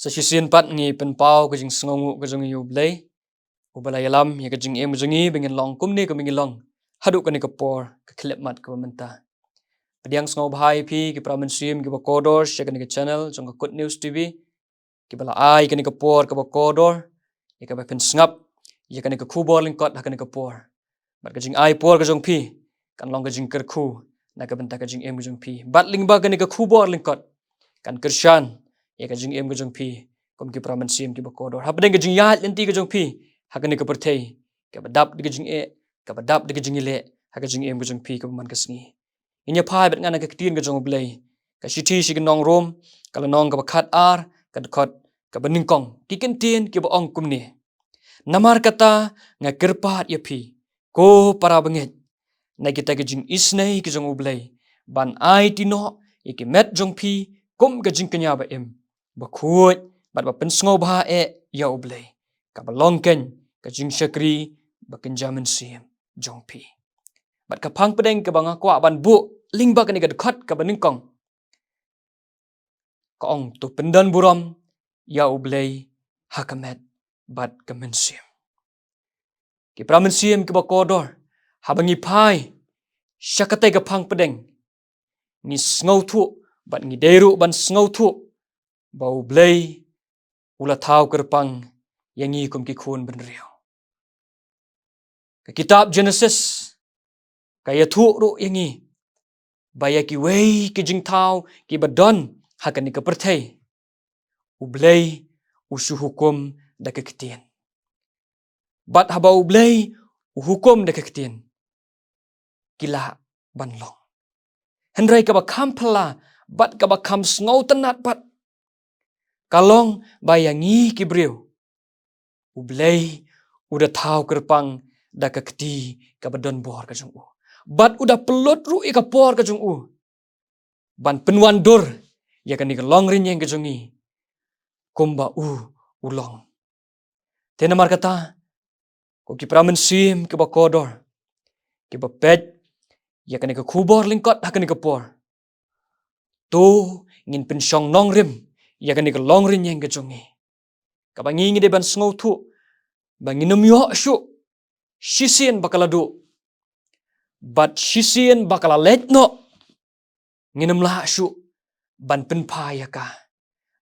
Sa sisin pat ngi pen pau ke jing sngongu ke jing yu blay ubalay alam ya ke jing em jingi bengin long kumni ke bengin long hadu ke ni ke por ke klep mat ke menta pediang sngo bahai pi ke pramen sim ke bakodor ya ke ni ke channel jong ke Good News TV ke bala ai ke ni ke por ke bakodor ya ke pen snap ya ke ni ke kubor lingkot ha ke ni ke por bat ke jing ai por ke jong pi kan long ke jing ker ku na ke benta ke jing em jong pi bat ling ba ke ni ke kubor lingkot kan kershan ya ke jing em ke jong pi kom ki pramen sim ki bakodor ha pedeng ke jing ya lenti ke jong pi ha ke ni ke pertei ke badap ke jing e ke badap ke jing ile ha ke jing em ke jong pi ke man ke sngi inya phai bet ngana ke tin ke jong blai ka shiti shi ke nong rom kala nong ke khat ar ka khot ke bening kong ki ken tin ki ba ong kum ni namar kata nga kerpat ya pi ko para benget na kita ke jing isnai ke jong blai ban ai tino iki met jong pi kum ke jing kenya ba em ba khuat bat ba pen sngo ba e ya blai ka ba long ken ka jing shakri ba ken jamin sim jong pi bat ka phang pedeng ke banga kwa ban bu ling ba ka ni ka khat ka baning kong ka ong tu pendan buram ya blai hakamet bat ka men sim ki pramen sim ke ba kodor habangi phai shakate ka phang pedeng ni sngo thu bat ngi deru ban sngo thu bau blai ula thau kerpang yangi kum ki khun ben riau ka kitab Genesis kaya thu ru yangi baya ki wei ki jing thau ki badon hakani ka perthei ublai usu hukum da ka ketien bat habau blai hukum da ka ketien kila ban long henrai ka ba kham phala bat ka ba kham sngo tanat bat kalong bayangi ki briu ublai udah thau kerpang da ka keti ka badon bor ka jong u bat udah pelot ru ka por ka jong u ban penwan dor ya kan ni long rin yang ka jongi kumba ulong tena mar kata ko ki pramen sim ke ba kodor ki ba pet ya kan ni ka khubor lingkot ha kan ni ka por tu ngin pen shong nong rim ya kan ni ka long rin yang ka jongi ka ba ngi de ban sngo thu ba nginum yo shu shisien bakaladu bat shisien bakala letno nginum la shu ban pen pha yaka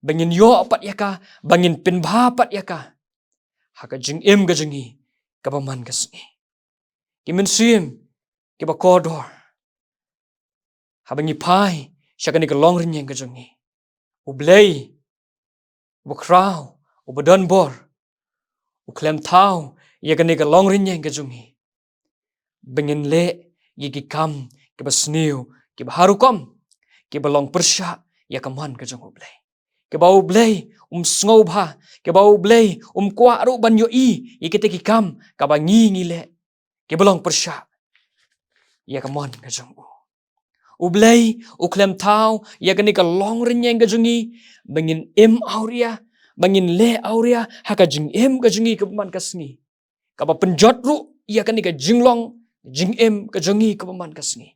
bangin yo apat yaka bangin pen bha apat yaka haka jing em ga jingi ka ba man ga sngi kimen sim ki ba kodor habangi phai shakani ka long rin yang ga jingi ublei bukrau ubadon bor uklem thau yakani ka long rin yang ga jingi bangin le yiki kam ki ba sniu ki ba harukom ki ba long persha ya ka man ka jong ublei ke bau blei sngo bha ke bau blei kwa ru ban yo i ikete ki kam ka ba ngi ngi le ke belong persha ya ka mon ka jong u blei klem thau ya ka ni ka long rin yang ka jongi bangin em auria bangin le auria ha ka jing em ka jongi ka man ka sngi ka ba penjot ru ya ka ni ka jinglong jing em ka jongi ka man ka sngi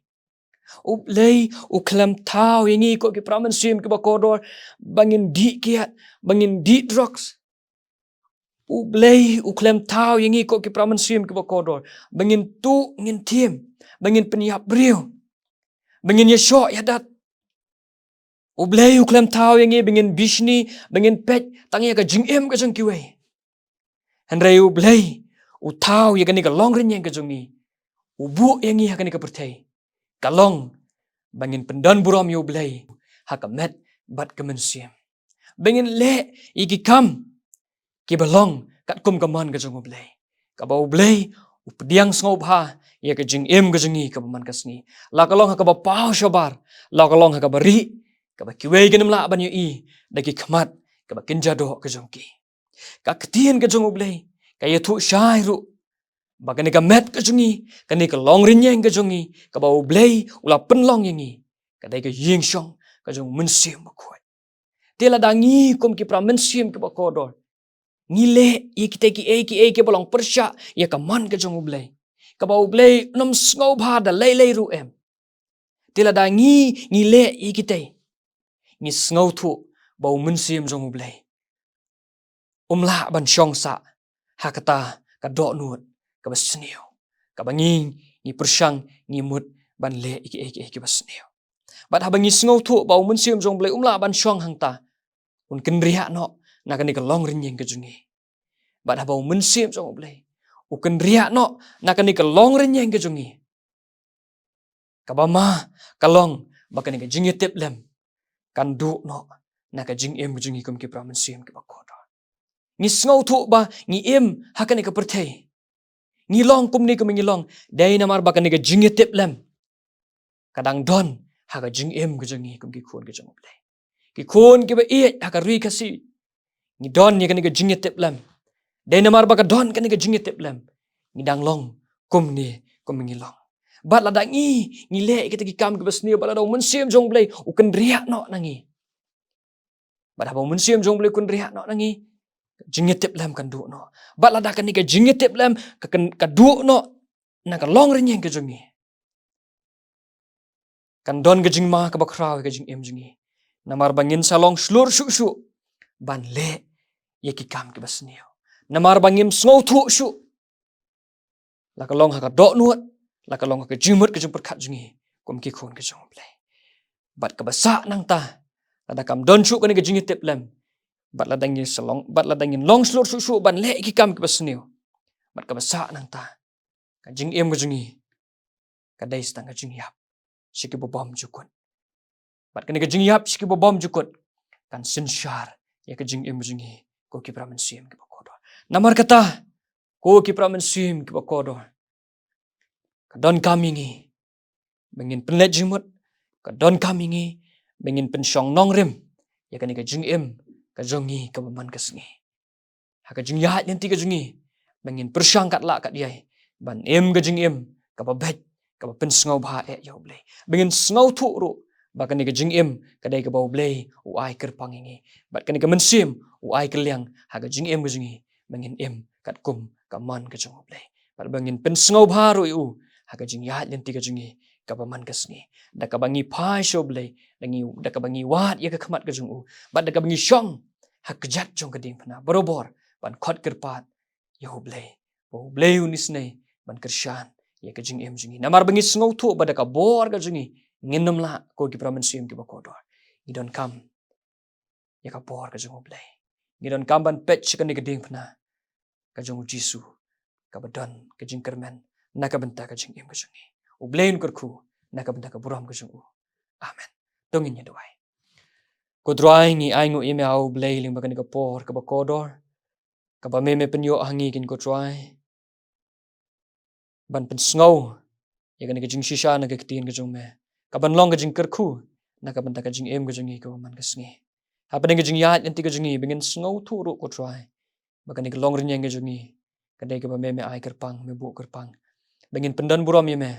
ublei klem thau yangi ko ki pramen sim ki ba kodor bangin di kiat bangin di drugs ublei klem thau yangi ko ki pramen sim ki ba kodor bangin tu ngin tim bangin penyap briu bangin yesho yadat ublei klem thau yangi bangin bishni bangin pet tangi ka jing em ka jong ki wei henrei ublei thau yakani ka long rin yang ka jongi ubu yangi hakani ka perthei kalong bangin pendan buram yo blai hakamet bat kemen sim bangin le iki kam ki balong kat kum kaman ka jong blai ka ba blai updiang sngo bha ya ka jing em ka jongi ka man ka sngi la kalong ha ka ba pau shobar la kalong ha ka bari ka ba kiwei genem la ban yo i daki khmat ka ba kinjado ka jong ki ka ktien ka jong blai ka ye thu shai ru bagani ka met ka jongi kani ka long rin yang ka jongi ka ba blai ula penlong yangi ka dai ka ying shong ka jong men sim ba khoi tela dangi kum ki pramen sim ki ba kodor ngile ikite ki e ke bolong persha ya ka man ka jong blai ka ba blai nom sngo bha da lei ru em tela dangi ngile ikite ngi sngo thu ba men sim jong blai umla ban syong sa hakata ka do nuot ka basneo ka bangi ni persyang ni mut ban le iki basneo bat habangi sngo thu bau mun siam jong ble umla ban syong hangta un kenria no na kan ka long rin yeng ka jungi bat habau mun siam jong ble u kenria no na kan ka long rin yeng ka jungi ka bama ka long bakan ka jingi tep lem kan du no na ka jing em ka jungi kum ki pramen siam ki bakodo ni sngo thu ba ni em hakan ka perthei ni long kum ni kum ni long dai namar bakan ka jingi tep lem kadang don haga jing em ka jungi kum ki khon ka jong ble ki khon ki ba e haga ri ka si ni don ni kan ka jingi tep lem dai namar baka don kan ka jingi tep lem ni dang long kum ni kum ni long bat la dang ni le kita ki kam ki basni bala dau mun siam jong ble u kan riak no nangi bat habau mun siam jong ble kun riak no nangi jingi tep lem kan du no bat la da kan ni ka jingi tep lem ka kan ka du no na ka long ren yang ka jungi kan don ka jing ma ka bakraw ka jing em jungi namar bangin salong slur shu shu ban le ye ki kam ki basni namar bangim sngo thu shu la ka long ha ka do nuot la ka long ha ka jimut ka jung perkhat jungi kum ki khon ka jong ble bat ka basa nang ta la da kam don shu ka ni ka jingi tep lem bat la dangin salong bat la dangin long slur shu shu ban le ki kam ki basni bat ka basa nang ta ka jing em ka jungi ka dai stang ka jing yap shiki bom jukut bat ka ni ka jing yap shiki bom jukut kan sin shar ya ka jing em jungi ko ki pramen sim ki bakodo namar kata ko ki pramen sim ki bakodo ka don kamingi bengin penlet jimut ka don kamingi bengin pensyong nong rim ya ka ni ka jing em ka jongi ka baman ka sngi ha ka jing ya nanti ka jungi bengin persyang kat la kat diai ban em ka jing em ka babet ka pen sngo ba e yo ble bengin sngo thu ru ba ka ni ka jing em ka dai ka bau ble u ai ker pangingi bat ka ni ka mensim u ai ka liang ha ka jing em ka jungi bengin em kat kum ka man ka jong ble bat bengin pen sngo ba ru u ha ka jing ya nanti ka jungi ka baman ka sngi da ka bangi pai sho ble dangi da ka bangi wat ya ka khamat ka jong u bat da ka bangi syong ha ka jat jong ka ding phana barobor ban khot kerpat yo ble bo ble unis nei ban kershan ya ka jing em jungi namar bangi sngo thu ba da ka bor ka jungi nginam la ko ki pramen sim ki bakodo you don't come ya ka bor ka jong ble you don't come ban pet ka ni ka ding phana ka jong jisu ka badan ka jing kermen na ka benta ka jing em ka jungi u blein kerku na ka benta ka buram ka jong u amen tongin ya doai ko drai ngi ai ngo ime au blei ling ba ka ni ka por ka bakodo ka ba me penyo hangi kin ko drai ban pen sngo ya ka ni ka jing shisha na ka tin ka jong me ka ban long ka jing kerku na ka benta ka jing em ka jungi ka man ka sngi ha pa ka jing ya nanti ka jungi bengin sngo thu ru ko drai ba ka ni ka long rin yang ka jungi ka dai ka ba me ai kerpang me bu kerpang bengin pendan buram ye me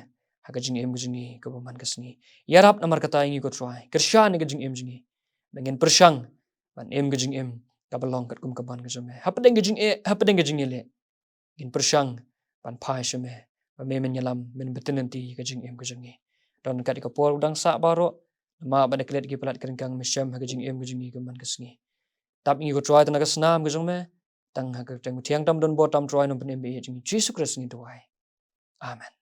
ha ka jing em ka jungi ka ba man ka sngi yarap namar kata ingi ko drai kersha ni ka jing em jungi bengin persyang ban em ka jing em ka ba long kat kum ka ban ka jong me ha pa ka jing ha pa ka jing le gin persyang ban pai shme ba me men yalam men betenanti ka jing em ka jungi don kat ka por udang sa baro ma ba deklet ki pelat keringkang mesyam ha ka jing em ka jungi ka man ka sngi tap ingi ko drai tan ka snam ka jong me tang ha ka tang thiang tam don bo tam drai no pen em be jing Jesus Christ ni doai amen